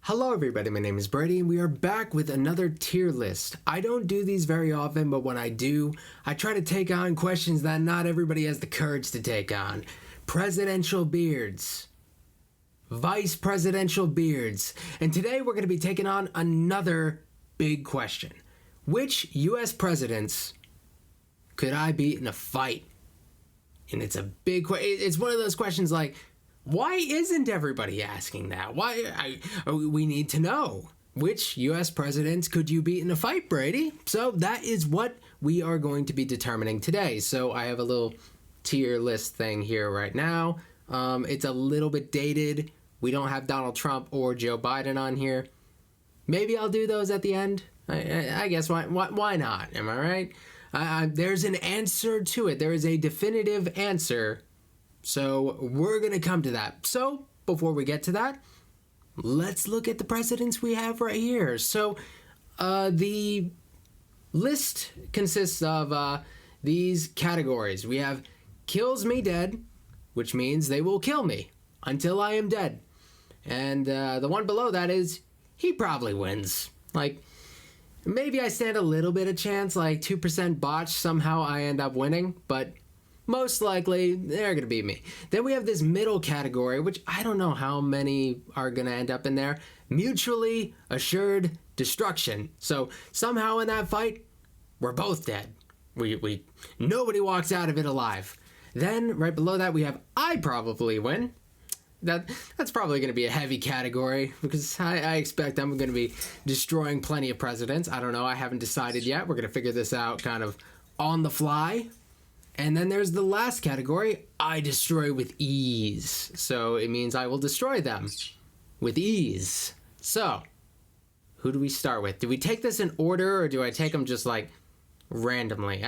Hello everybody, my name is Brady and we are back with another tier list. I don't do these very often, but when I do, I try to take on questions that not everybody has the courage to take on. Presidential beards. Vice presidential beards. And today we're going to be taking on another big question. Which US presidents could I beat in a fight? And it's a big question. It's one of those questions like, why isn't everybody asking that? We need to know. Which U.S. presidents could you beat in a fight, Brady? So that is what we are going to be determining today. So I have a little tier list thing here right now. It's a little bit dated. We don't have Donald Trump or Joe Biden on here. Maybe I'll do those at the end. I guess why not? Am I right? There's an answer to it. There is a definitive answer. So we're going to come to that. So before we get to that, let's look at the presidents we have right here. So the list consists of these categories. We have kills me dead, which means they will kill me until I am dead. And the one below that is he probably wins. Like, maybe I stand a little bit of chance, like 2% botch, somehow I end up winning, but most likely, they're going to beat me. Then we have this middle category, which I don't know how many are going to end up in there. Mutually assured destruction. So somehow in that fight, we're both dead. Nobody walks out of it alive. Then right below that, we have I probably win. That's probably going to be a heavy category because I expect I'm going to be destroying plenty of presidents. I don't know. I haven't decided yet. We're going to figure this out kind of on the fly. And then there's the last category, I destroy with ease. So it means I will destroy them with ease. So, who do we start with? Do we take this in order or do I take them just like randomly?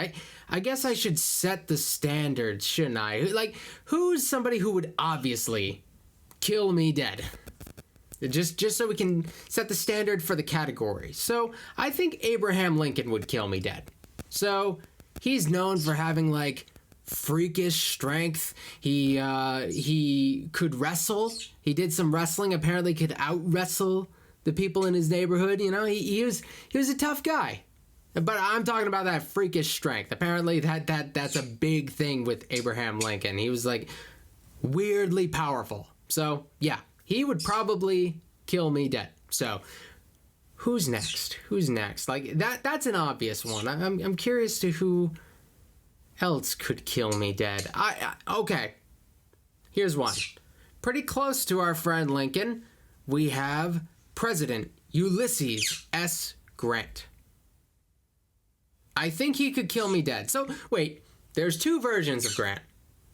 I guess I should set the standards, shouldn't I? Like, who's somebody who would obviously kill me dead? Just so we can set the standard for the category. So, I think Abraham Lincoln would kill me dead. So, he's known for having like freakish strength. He could wrestle. He did some wrestling. Apparently, could out wrestle the people in his neighborhood. You know, he was a tough guy. But I'm talking about that freakish strength. Apparently, that's a big thing with Abraham Lincoln. He was like weirdly powerful. So yeah, he would probably kill me dead. So. Who's next? Like that's an obvious one. I'm curious to who else could kill me dead. Okay. Here's one. Pretty close to our friend Lincoln, we have President Ulysses S. Grant. I think he could kill me dead. So, wait, there's two versions of Grant.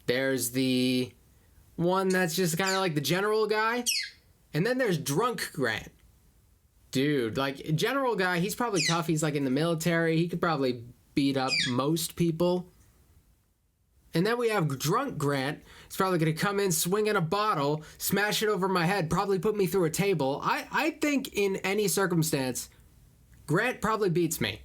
There's the one that's just kind of like the general guy, and then there's drunk Grant. Dude, like, general guy, he's probably tough. He's, like, in the military. He could probably beat up most people. And then we have drunk Grant. He's probably going to come in, swing in a bottle, smash it over my head, probably put me through a table. I think in any circumstance, Grant probably beats me.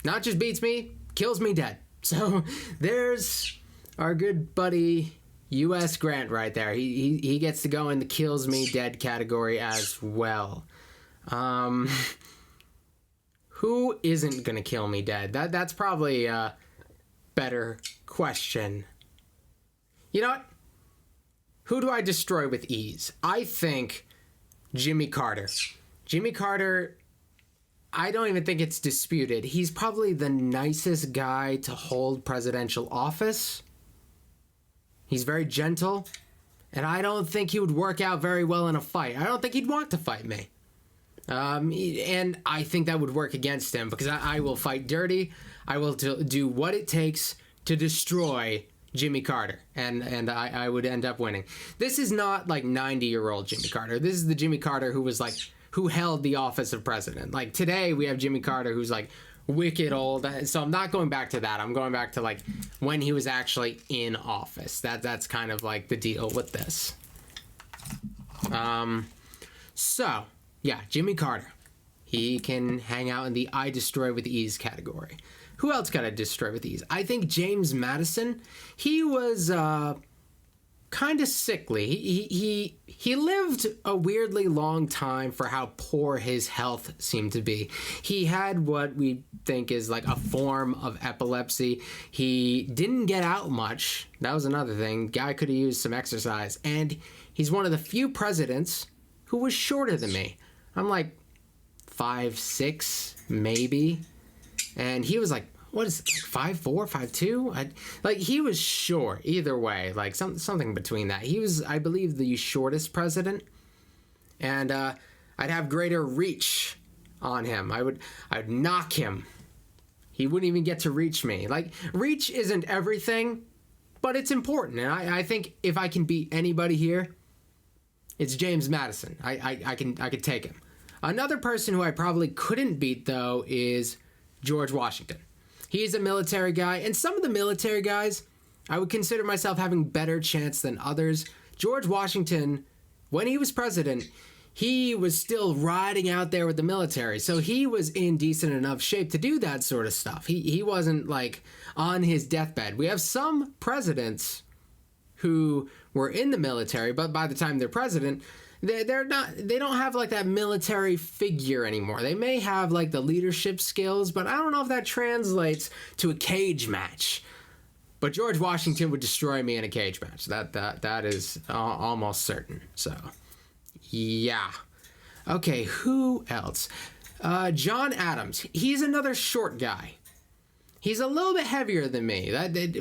Not just beats me, kills me dead. So there's our good buddy U.S. Grant right there. He gets to go in the kills me dead category as well. Who isn't gonna kill me dead? That's probably a better question. You know what? Who do I destroy with ease? I think Jimmy Carter. Jimmy Carter, I don't even think it's disputed. He's probably the nicest guy to hold presidential office. He's very gentle, and I don't think he would work out very well in a fight. I don't think he'd want to fight me. And I think that would work against him because I will fight dirty. I will do what it takes to destroy Jimmy Carter, and I would end up winning. This is not like 90-year-old Jimmy Carter. This is the Jimmy Carter who held the office of president. Like today we have Jimmy Carter who's like wicked old. So I'm not going back to that. I'm going back to like when he was actually in office. That's kind of like the deal with this. So yeah, Jimmy Carter. He can hang out in the I destroy with ease category. Who else got to destroy with ease? I think James Madison. He was kind of sickly. He lived a weirdly long time for how poor his health seemed to be. He had what we think is like a form of epilepsy. He didn't get out much. That was another thing. Guy could have used some exercise. And he's one of the few presidents who was shorter than me. I'm like 5'6", maybe. And he was like, what is it, like 5'4", 5'2"? Like, he was short either way, like something between that. He was, I believe, the shortest president. And I'd have greater reach on him. I'd knock him. He wouldn't even get to reach me. Like, reach isn't everything, but it's important. And I think if I can beat anybody here, it's James Madison. I could take him. Another person who I probably couldn't beat, though, is George Washington. He's a military guy, and some of the military guys, I would consider myself having better chance than others. George Washington, when he was president, he was still riding out there with the military, so he was in decent enough shape to do that sort of stuff. He wasn't, like, on his deathbed. We have some presidents who were in the military, but by the time they're president, they don't have like that military figure anymore. They may have like the leadership skills, but I don't know if that translates to a cage match. But George Washington would destroy me in a cage match. That is almost certain. So, yeah. Okay, who else? John Adams. He's another short guy. He's a little bit heavier than me.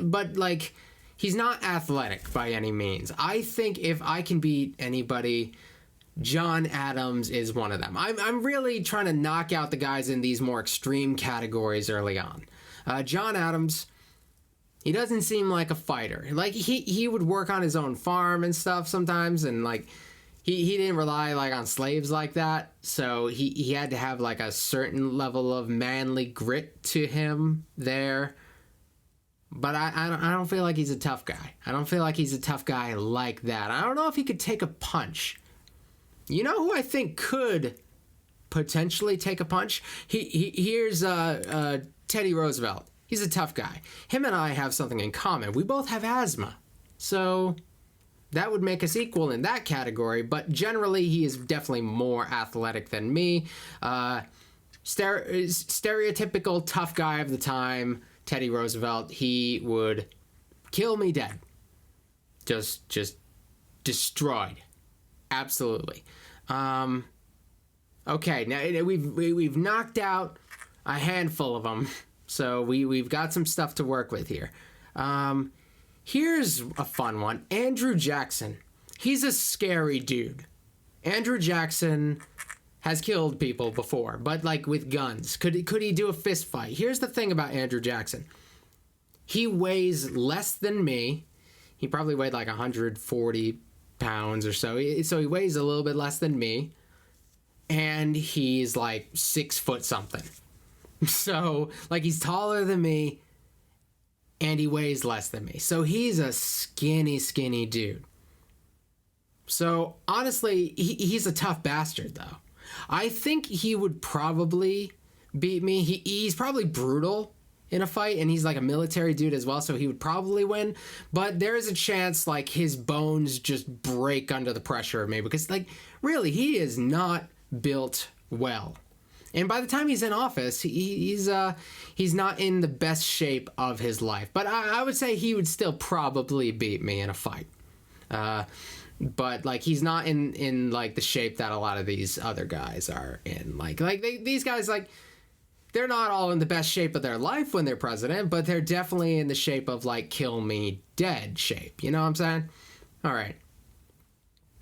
But like, he's not athletic by any means. I think if I can beat anybody, John Adams is one of them. I'm really trying to knock out the guys in these more extreme categories early on. John Adams, he doesn't seem like a fighter. Like, he would work on his own farm and stuff sometimes, and like he didn't rely like on slaves like that. So he had to have like a certain level of manly grit to him there. But I don't feel like he's a tough guy. I don't feel like he's a tough guy like that. I don't know if he could take a punch. You know who I think could potentially take a punch? Here's Teddy Roosevelt. He's a tough guy. Him and I have something in common. We both have asthma. So that would make us equal in that category. But generally, he is definitely more athletic than me. Stereotypical tough guy of the time, Teddy Roosevelt. He would kill me dead. Just destroyed. Absolutely. Okay, now we've knocked out a handful of them, so we've got some stuff to work with here. Here's a fun one. Andrew Jackson. He's a scary dude. Andrew Jackson has killed people before, but like with guns. Could he do a fist fight? Here's the thing about Andrew Jackson. He weighs less than me. He probably weighed like 140 pounds or so. So he weighs a little bit less than me. And he's like 6 foot something. So like he's taller than me and he weighs less than me. So he's a skinny dude. So honestly, he's a tough bastard though. I think he would probably beat me. He's probably brutal in a fight, and he's like a military dude as well, so he would probably win. But there is a chance like his bones just break under the pressure of me, because like really he is not built well. And by the time he's in office, he's not in the best shape of his life. But I would say he would still probably beat me in a fight. But like he's not in like the shape that a lot of these other guys are in. These guys, like, they're not all in the best shape of their life when they're president, but they're definitely in the shape of like kill me dead shape. You know what I'm saying? All right.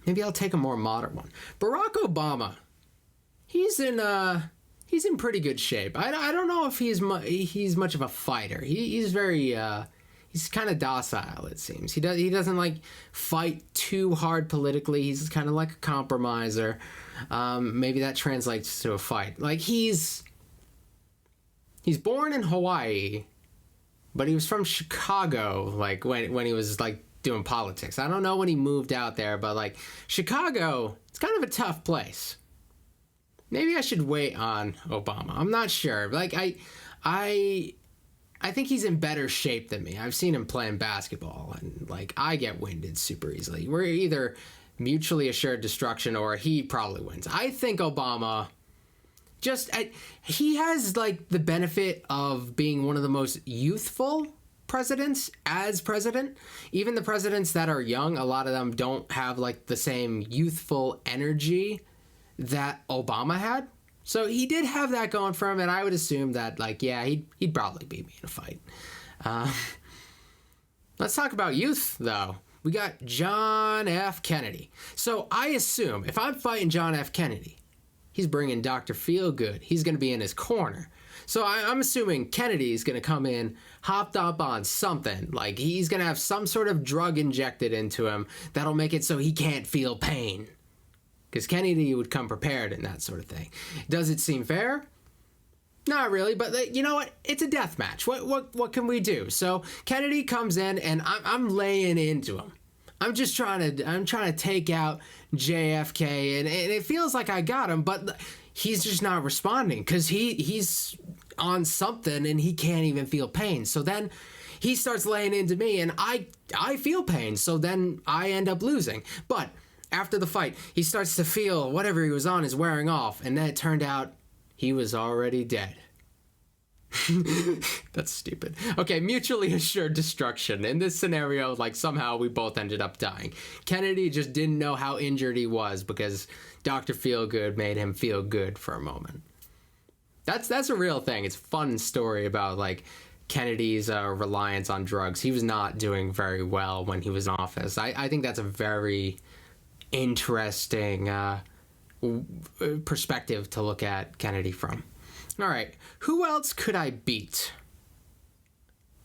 Maybe I'll take a more modern one. Barack Obama. He's in pretty good shape. I don't know if he's much of a fighter. He's very he's kind of docile, it seems. He doesn't like fight too hard politically. He's kind of like a compromiser. Maybe that translates to a fight. Like he's born in Hawaii, but he was from Chicago, like when he was like doing politics. I don't know when he moved out there, but like Chicago, it's kind of a tough place. Maybe I should wait on Obama. I'm not sure. Like I I think he's in better shape than me. I've seen him playing basketball, and like I get winded super easily. We're either mutually assured destruction or he probably wins. I think Obama he has like the benefit of being one of the most youthful presidents as president. Even the presidents that are young, a lot of them don't have like the same youthful energy that Obama had. So he did have that going for him, and I would assume that, like, yeah, he'd probably beat me in a fight. Let's talk about youth, though. We got John F. Kennedy. So I assume if I'm fighting John F. Kennedy, he's bringing Dr. Feelgood. He's going to be in his corner. So I'm assuming Kennedy's going to come in, hopped up on something. Like, he's going to have some sort of drug injected into him that'll make it so he can't feel pain. Because Kennedy would come prepared and that sort of thing. Does it seem fair? Not really, but you know what? It's a death match. What can we do? So Kennedy comes in, and I'm laying into him. I'm trying to take out JFK, and it feels like I got him, but he's just not responding because he's on something and he can't even feel pain. So then he starts laying into me, and I feel pain. So then I end up losing. But after the fight, he starts to feel whatever he was on is wearing off, and then it turned out he was already dead. That's stupid. Okay, mutually assured destruction. In this scenario, like, somehow we both ended up dying. Kennedy just didn't know how injured he was because Dr. Feelgood made him feel good for a moment. That's a real thing. It's a fun story about, like, Kennedy's reliance on drugs. He was not doing very well when he was in office. I think that's a very interesting perspective to look at Kennedy from. All right, who else could I beat?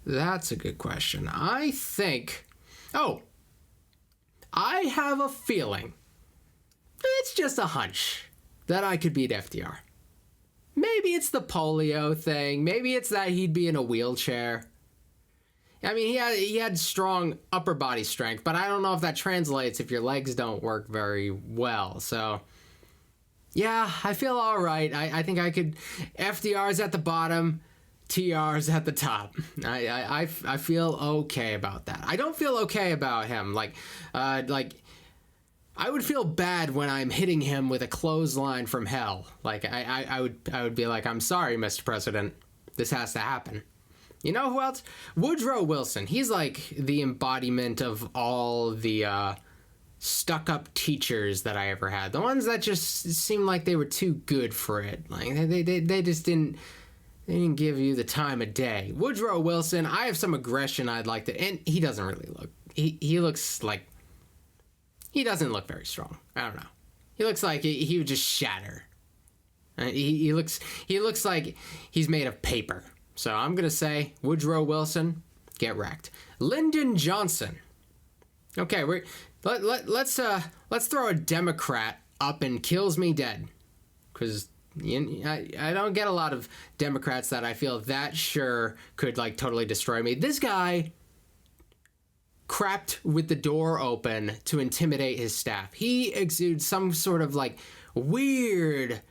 That's a good question. I have a feeling, it's just a hunch, that I could beat FDR. Maybe it's the polio thing. Maybe it's that he'd be in a wheelchair. I mean, he had strong upper body strength, but I don't know if that translates if your legs don't work very well. So, yeah, I feel all right. I think I could. FDR's at the bottom, TR's at the top. I feel okay about that. I don't feel okay about him. Like I would feel bad when I'm hitting him with a clothesline from hell. Like I would be like, I'm sorry, Mr. President, this has to happen. You know who else? Woodrow Wilson. He's like the embodiment of all the stuck-up teachers that I ever had. The ones that just seemed like they were too good for it. Like they just didn't give you the time of day. Woodrow Wilson. I have some aggression I'd like to, and he doesn't really look. He looks like he doesn't look very strong. I don't know. He looks like he would just shatter. He looks like he's made of paper. So I'm going to say Woodrow Wilson, get wrecked. Lyndon Johnson. Okay, let's throw a Democrat up and kills me dead. Because I don't get a lot of Democrats that I feel that sure could like totally destroy me. This guy crapped with the door open to intimidate his staff. He exudes some sort of like weird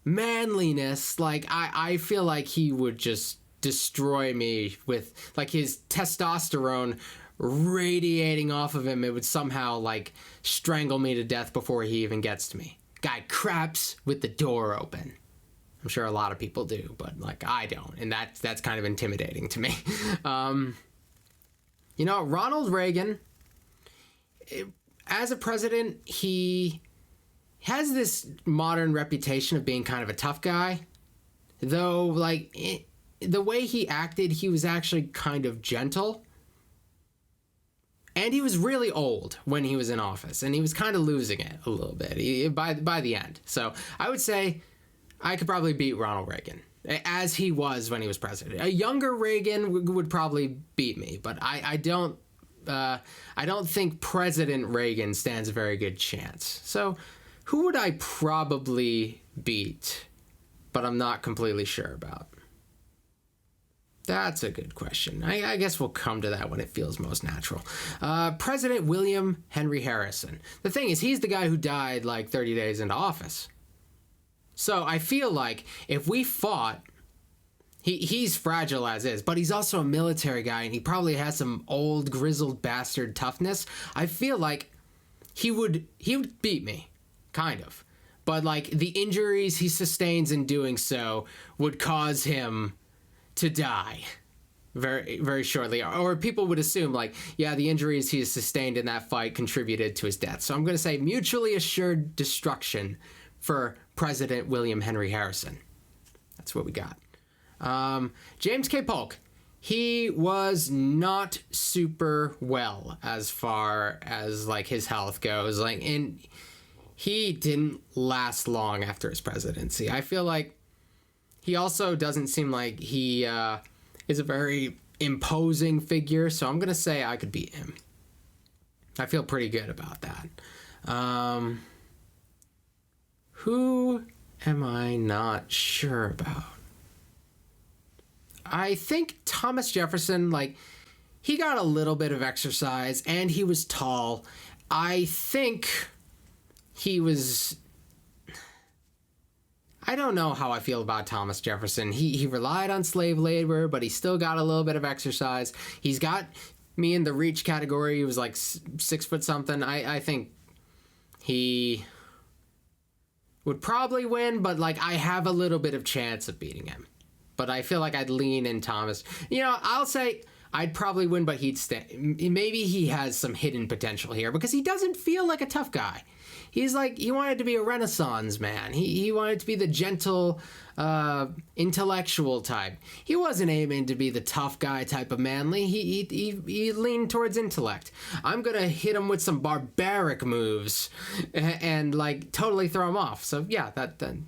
manliness. Like I feel like he would just destroy me with like his testosterone radiating off of him. It would somehow like strangle me to death before he even gets to me. Guy craps with the door open. I'm sure a lot of people do, but like I don't, and that's kind of intimidating to me. You know, Ronald Reagan, as a president, he has this modern reputation of being kind of a tough guy, though like the way he acted, he was actually kind of gentle. And he was really old when he was in office, and he was kind of losing it a little bit by the end. So I would say I could probably beat Ronald Reagan, as he was when he was president. A younger Reagan would probably beat me, but I don't think President Reagan stands a very good chance. So who would I probably beat, but I'm not completely sure about? That's a good question. I guess we'll come to that when it feels most natural. President William Henry Harrison. The thing is, he's the guy who died like 30 days into office. So I feel like if we fought He's fragile as is, but he's also a military guy, and he probably has some old grizzled bastard toughness. I feel like he would beat me, kind of. But like the injuries he sustains in doing so would cause him to die very, very shortly. Or people would assume like, yeah, the injuries he sustained in that fight contributed to his death. So I'm going to say mutually assured destruction for President William Henry Harrison. That's what we got. James K. Polk. He was not super well as far as like his health goes. Like, and he didn't last long after his presidency. I feel like he also doesn't seem like he is a very imposing figure. So I'm gonna say I could beat him. I feel pretty good about that. Who am I not sure about? I think Thomas Jefferson, like, he got a little bit of exercise and he was tall. I think he was... I don't know how I feel about Thomas Jefferson. He relied on slave labor, but he still got a little bit of exercise. He's got me in the reach category. He was like 6 foot something. I think he would probably win, but like I have a little bit of chance of beating him. But I feel like I'd lean in Thomas. You know, I'll say I'd probably win, but he'd stay. Maybe he has some hidden potential here because he doesn't feel like a tough guy. He's like, he wanted to be a Renaissance man. He wanted to be the gentle, intellectual type. He wasn't aiming to be the tough guy type of manly. He leaned towards intellect. I'm going to hit him with some barbaric moves and like totally throw him off. So yeah,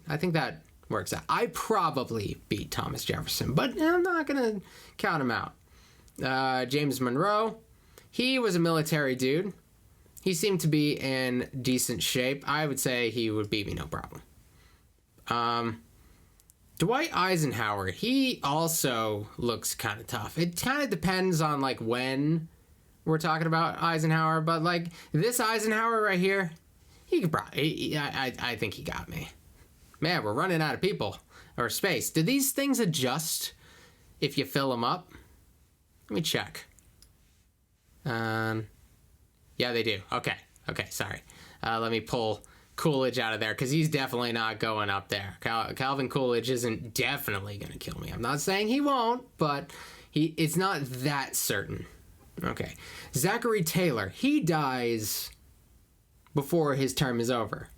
I think that works out. I probably beat Thomas Jefferson, but I'm not going to count him out. James Monroe, he was a military dude. He seemed to be in decent shape. I would say he would beat me no problem. Dwight Eisenhower, he also looks kind of tough. It kind of depends on like when we're talking about Eisenhower, but like this Eisenhower right here, he could probably, I think he got me. Man, we're running out of people or space. Do these things adjust if you fill them up? Let me check. Yeah, they do. Okay, sorry. Let me pull Coolidge out of there because he's definitely not going up there. Calvin Coolidge isn't definitely going to kill me. I'm not saying he won't, but it's not that certain. Okay. Zachary Taylor, he dies before his term is over.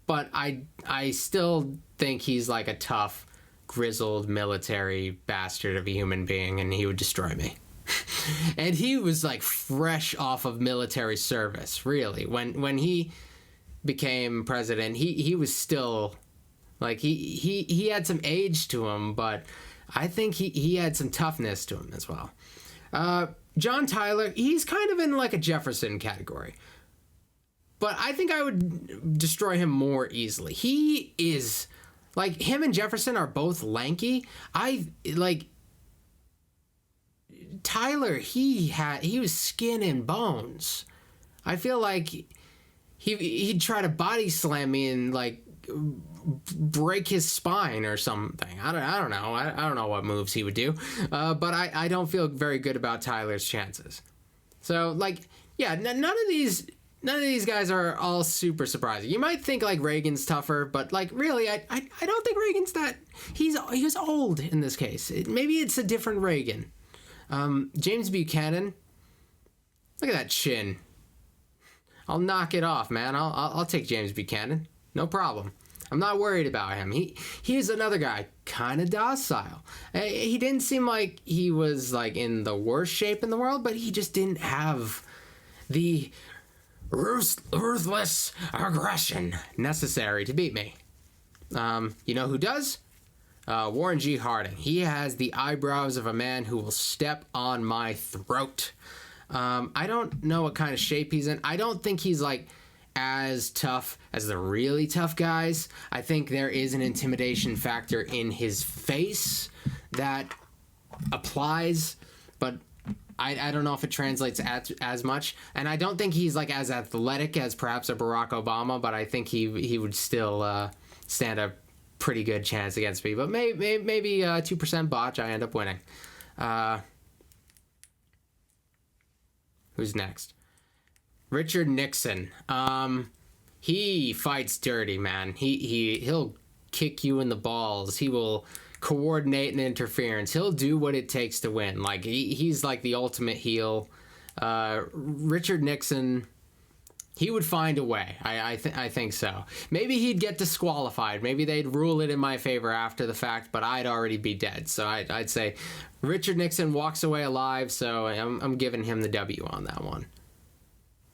But I still think he's like a tough, grizzled military bastard of a human being, and he would destroy me. And he was like fresh off of military service, really. When he became president, he was still like he had some age to him, but I think he had some toughness to him as well. John Tyler, he's kind of in like a Jefferson category. But I think I would destroy him more easily. He is like him and Jefferson are both lanky. Tyler, he was skin and bones. I feel like he'd try to body slam me and like break his spine or something. I don't know. I don't know what moves he would do. But I don't feel very good about Tyler's chances. So like, yeah, none of these guys are all super surprising. You might think like Reagan's tougher, but like really, I don't think Reagan's that. He was old in this case. Maybe it's a different Reagan. James Buchanan, look at that chin. I'll knock it off, man. I'll take James Buchanan, no problem. I'm not worried about him. He's another guy, kind of docile. He didn't seem like he was like in the worst shape in the world, but he just didn't have the ruthless aggression necessary to beat me. You know who does? Warren G. Harding. He has the eyebrows of a man who will step on my throat. I don't know what kind of shape he's in. I don't think he's like as tough as the really tough guys. I think there is an intimidation factor in his face that applies, but I don't know if it translates as much. And I don't think he's like as athletic as perhaps a Barack Obama, but I think he would still stand a pretty good chance against me, but maybe 2% botch, I end up winning. Who's next? Richard Nixon. He fights dirty, man. He'll kick you in the balls. He will coordinate an interference. He'll do what it takes to win. Like he's like the ultimate heel. Richard Nixon, he would find a way. I think so. Maybe he'd get disqualified. Maybe they'd rule it in my favor after the fact, but I'd already be dead. So I'd say Richard Nixon walks away alive. So I'm giving him the W on that one.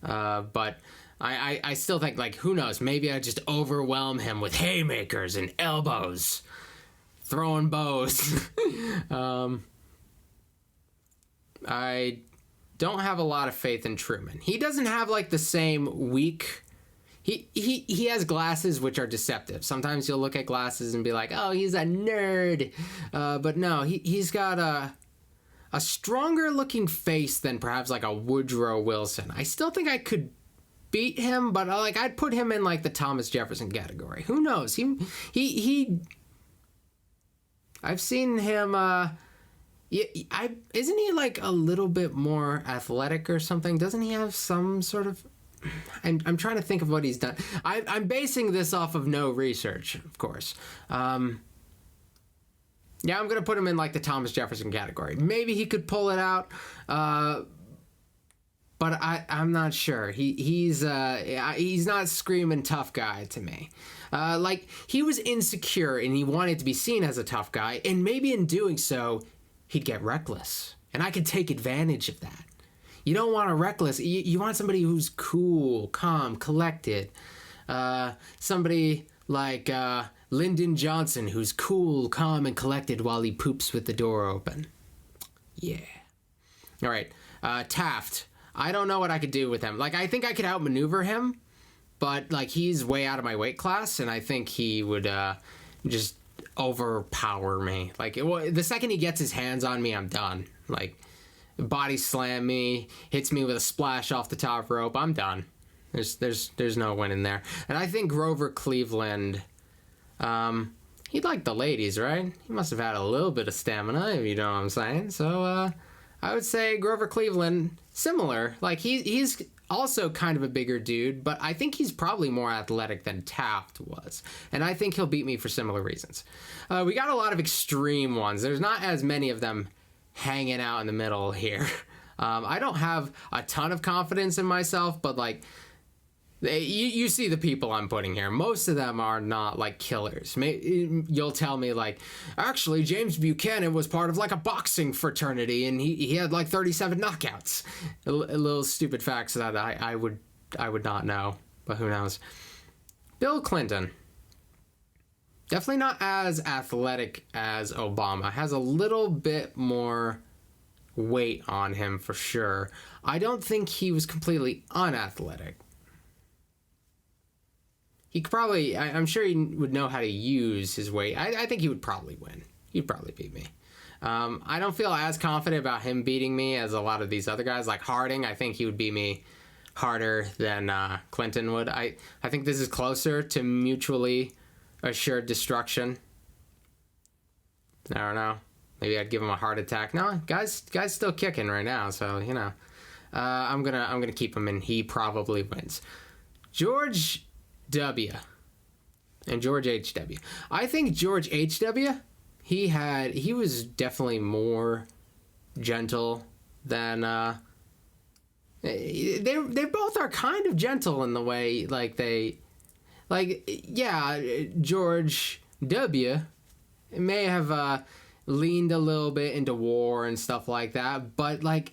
But I still think, like, who knows? Maybe I just overwhelm him with haymakers and elbows, throwing bows. I don't have a lot of faith in Truman. He doesn't have like the same weak. He has glasses which are deceptive. Sometimes you'll look at glasses and be like, oh, he's a nerd. But no, he's got a stronger looking face than perhaps like a Woodrow Wilson. I still think I could beat him, but like I'd put him in like the Thomas Jefferson category. Who knows? He I've seen him. Isn't he like a little bit more athletic or something? Doesn't he have some sort of? I'm trying to think of what he's done. I'm basing this off of no research, of course. Yeah, I'm gonna put him in like the Thomas Jefferson category. Maybe he could pull it out, but I'm not sure. He's not screaming tough guy to me. Like he was insecure and he wanted to be seen as a tough guy, and maybe in doing so, he'd get reckless, and I could take advantage of that. You don't want a reckless. You want somebody who's cool, calm, collected. Somebody like Lyndon Johnson, who's cool, calm, and collected while he poops with the door open. Yeah. All right. Taft. I don't know what I could do with him. Like, I think I could outmaneuver him, but like he's way out of my weight class, and I think he would just overpower me. Like the second he gets his hands on me, I'm done. Like body slam me, hits me with a splash off the top rope, I'm done. There's no winning there. And I think Grover Cleveland, he'd like the ladies, right? He must have had a little bit of stamina, if you know what I'm saying. So I would say Grover Cleveland, similar. Like he's also kind of a bigger dude, but I think he's probably more athletic than Taft was. And I think he'll beat me for similar reasons. We got a lot of extreme ones. There's not as many of them hanging out in the middle here. I don't have a ton of confidence in myself, but like, you see the people I'm putting here. Most of them are not like killers. You'll tell me like, actually James Buchanan was part of like a boxing fraternity and he had like 37 knockouts. A little stupid facts that I would not know, but who knows. Bill Clinton. Definitely not as athletic as Obama. Has a little bit more weight on him for sure. I don't think he was completely unathletic. He could probably, I'm sure he would know how to use his weight. I think he would probably win. He'd probably beat me. I don't feel as confident about him beating me as a lot of these other guys. Like Harding, I think he would beat me harder than Clinton would. I think this is closer to mutually assured destruction. I don't know. Maybe I'd give him a heart attack. No, guy's still kicking right now, so you know. I'm gonna keep him, and he probably wins. George W. and George H.W. I think George H.W. he was definitely more gentle than they both are kind of gentle in the way George W. may have leaned a little bit into war and stuff like that, but like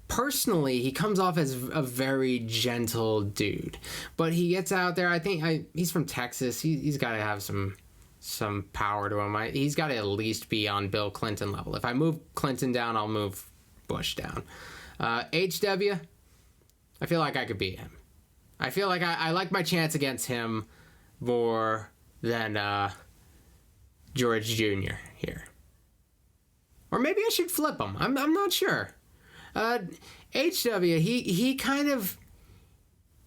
personally, he comes off as a very gentle dude. But he gets out there. I think he's from Texas. He's got to have some power to him. He's got to at least be on Bill Clinton level. If I move Clinton down, I'll move Bush down. HW, I feel like I could beat him. I feel like I like my chance against him more than George Jr. here. Or maybe I should flip him. I'm not sure. HW, he kind of,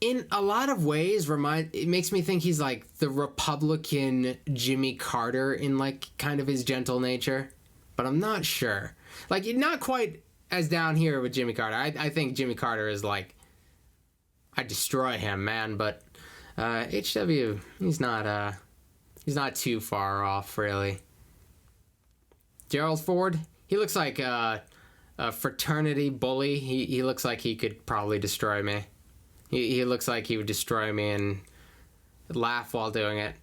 in a lot of ways it makes me think he's like the Republican Jimmy Carter in like kind of his gentle nature, but I'm not sure. Like, not quite as down here with Jimmy Carter. I think Jimmy Carter is like, I destroy him, man. But HW, he's not too far off, really. Gerald Ford, he looks like a fraternity bully. He looks like he could probably destroy me. He looks like he would destroy me and laugh while doing it.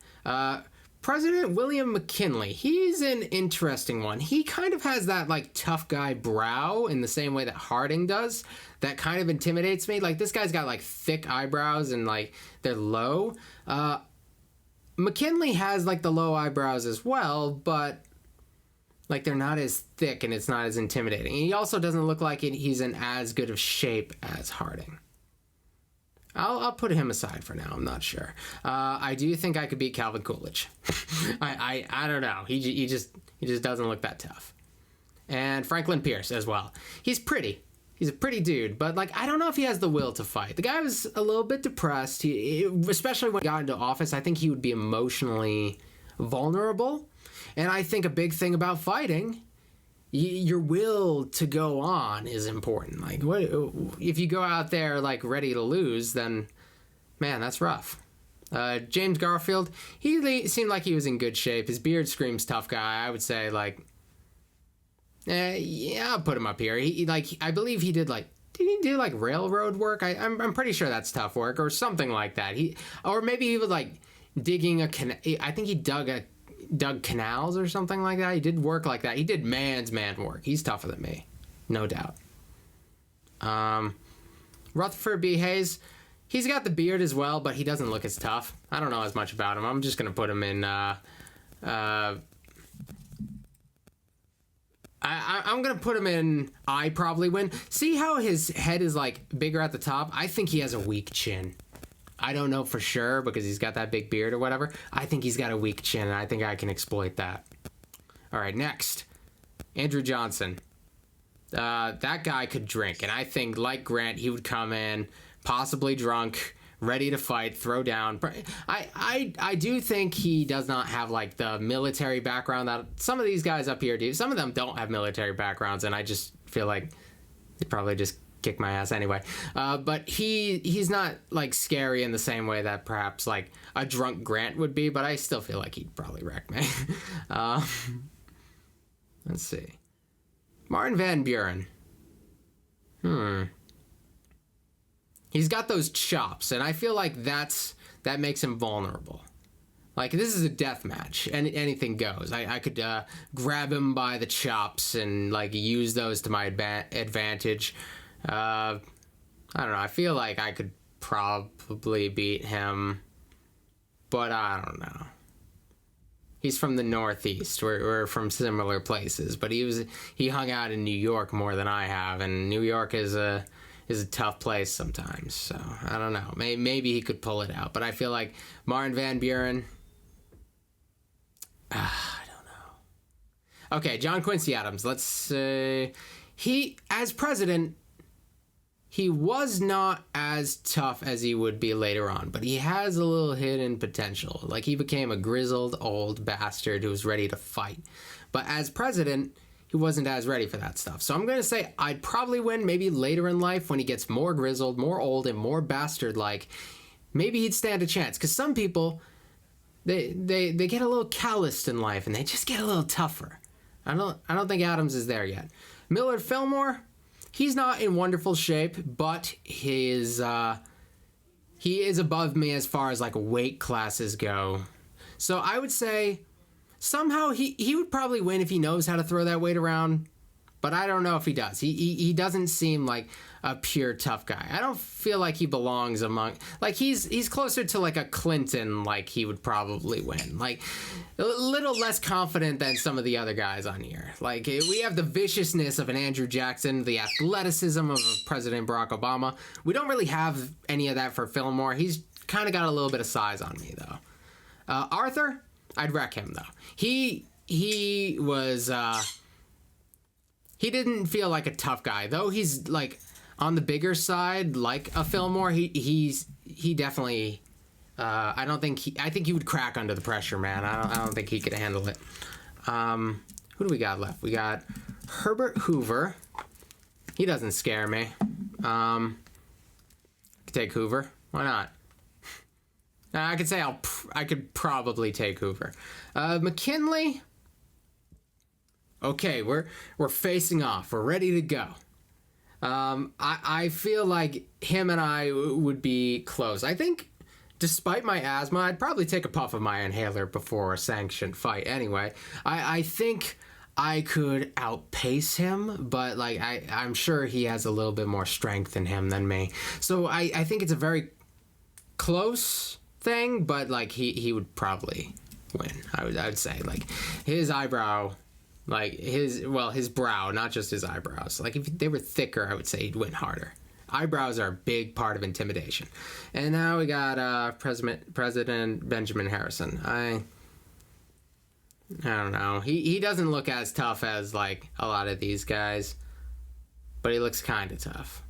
President William McKinley, he's an interesting one. He kind of has that like tough guy brow in the same way that Harding does. That kind of intimidates me. Like, this guy's got like thick eyebrows and like they're low. McKinley has like the low eyebrows as well, but like they're not as thick and it's not as intimidating. He also doesn't look like he's in as good of shape as Harding. I'll put him aside for now. I'm not sure. I do think I could beat Calvin Coolidge. I don't know. He just doesn't look that tough. And Franklin Pierce as well. He's pretty. He's a pretty dude, but like I don't know if he has the will to fight. The guy was a little bit depressed. Especially when he got into office, I think he would be emotionally vulnerable. And I think a big thing about fighting, your will to go on is important. Like, what if you go out there like ready to lose? Then, man, that's rough. James Garfield, he seemed like he was in good shape. His beard screams tough guy. I would say like, yeah, I'll put him up here. I believe he did he do like railroad work? I'm pretty sure that's tough work or something like that. Or maybe he was like digging a canal. I think he dug canals or something like that. He did work like that. He did man's man work. He's tougher than me, no doubt. Rutherford B. Hayes, he's got the beard as well, but he doesn't look as tough. I don't know as much about him. I'm just gonna put him in. I'm gonna put him in. I probably win. See how his head is like bigger at the top? I think he has a weak chin. I don't know for sure because he's got that big beard or whatever. I think he's got a weak chin, and I think I can exploit that. All right, next. Andrew Johnson. That guy could drink, and I think, like Grant, he would come in, possibly drunk, ready to fight, throw down. I do think he does not have, like, the military background that some of these guys up here do. Some of them don't have military backgrounds, and I just feel like he'd probably just kick my ass anyway. But he's not like scary in the same way that perhaps like a drunk Grant would be, but I still feel like he'd probably wreck me. Let's see. Martin Van Buren. He's got those chops, and I feel like that makes him vulnerable. Like, this is a death match, and anything goes. I could grab him by the chops and like use those to my advantage. I don't know. I feel like I could probably beat him, but I don't know. He's from the Northeast. We're from similar places, but he hung out in New York more than I have, and New York is a tough place sometimes. So I don't know. Maybe he could pull it out, but I feel like Martin Van Buren. I don't know. Okay, John Quincy Adams. Let's say he, as president, he was not as tough as he would be later on, but he has a little hidden potential. Like, he became a grizzled old bastard who was ready to fight. But as president, he wasn't as ready for that stuff. So I'm going to say I'd probably win maybe later in life when he gets more grizzled, more old, and more bastard-like. Maybe he'd stand a chance. Because some people, they get a little calloused in life, and they just get a little tougher. I don't think Adams is there yet. Millard Fillmore, he's not in wonderful shape, but he is above me as far as like weight classes go. So I would say somehow he would probably win if he knows how to throw that weight around, but I don't know if he does. He doesn't seem like a pure tough guy. I don't feel like he belongs among, like, he's closer to like a Clinton, like he would probably win. Like, a little less confident than some of the other guys on here. Like, we have the viciousness of an Andrew Jackson, the athleticism of President Barack Obama. We don't really have any of that for Fillmore. He's kind of got a little bit of size on me, though. Arthur, I'd wreck him, though. He was, he didn't feel like a tough guy, though he's like on the bigger side, like a Fillmore. He's he definitely. I don't think I think he would crack under the pressure, man. I don't think he could handle it. Who do we got left? We got Herbert Hoover. He doesn't scare me. Could take Hoover. Why not? I could say I could probably take Hoover. McKinley. Okay, we're facing off. We're ready to go. I feel like him and I would be close. I think, despite my asthma, I'd probably take a puff of my inhaler before a sanctioned fight. Anyway, I think I could outpace him, but like I'm sure he has a little bit more strength in him than me. So I think it's a very close thing, but like he would probably win. I would say like his eyebrow, like his brow, not just his eyebrows. Like if they were thicker, I would say he'd win harder. Eyebrows are a big part of intimidation. And now we got President Benjamin Harrison. I don't know. He doesn't look as tough as like a lot of these guys, but he looks kind of tough.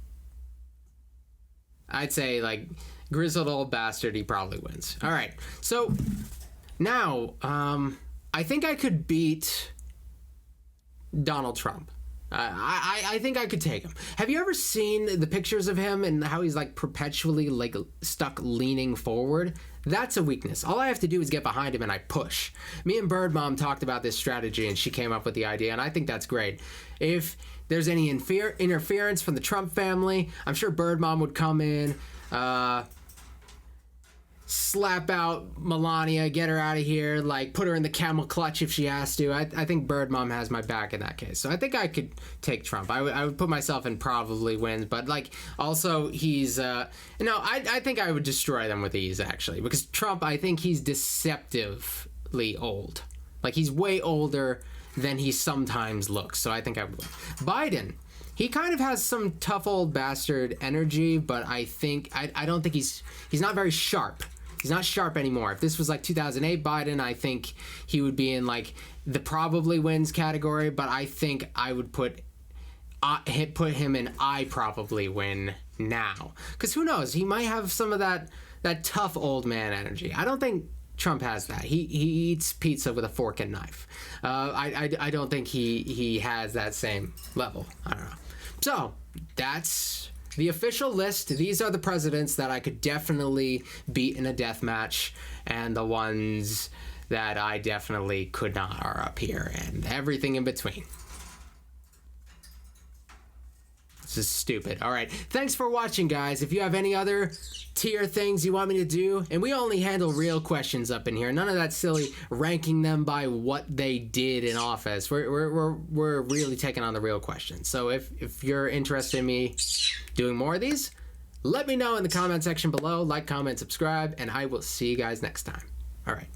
I'd say like grizzled old bastard, he probably wins. All right. So now I think I could beat Donald Trump. I think I could take him. Have you ever seen the pictures of him and how he's like perpetually like stuck leaning forward? That's a weakness. All I have to do is get behind him and I push. Me and Bird Mom talked about this strategy and she came up with the idea, and I think that's great. If there's any interference from the Trump family, I'm sure Bird Mom would come in, slap out Melania, get her out of here, like put her in the camel clutch if she has to. I think Bird Mom has my back in that case. So I think I could take Trump. I would put myself in probably wins, but like also he's I think I would destroy them with ease actually, because Trump, I think he's deceptively old. Like he's way older than he sometimes looks. So I think I would win. Biden, he kind of has some tough old bastard energy, but I think I don't think he's not very sharp. He's not sharp anymore. If this was like 2008 Biden, I think he would be in like the probably wins category, but I think I would put him in I probably win now. Because who knows? He might have some of that tough old man energy. I don't think Trump has that. He eats pizza with a fork and knife. I don't think he has that same level. I don't know. So that's the official list. These are the presidents that I could definitely beat in a death match, and the ones that I definitely could not are up here, and everything in between. This is stupid. All right. Thanks for watching, guys. If you have any other tier things you want me to do, and we only handle real questions up in here, none of that silly ranking them by what they did in office. We're really taking on the real questions. So if you're interested in me doing more of these, let me know in the comment section below. Like, comment, subscribe, and I will see you guys next time. All right.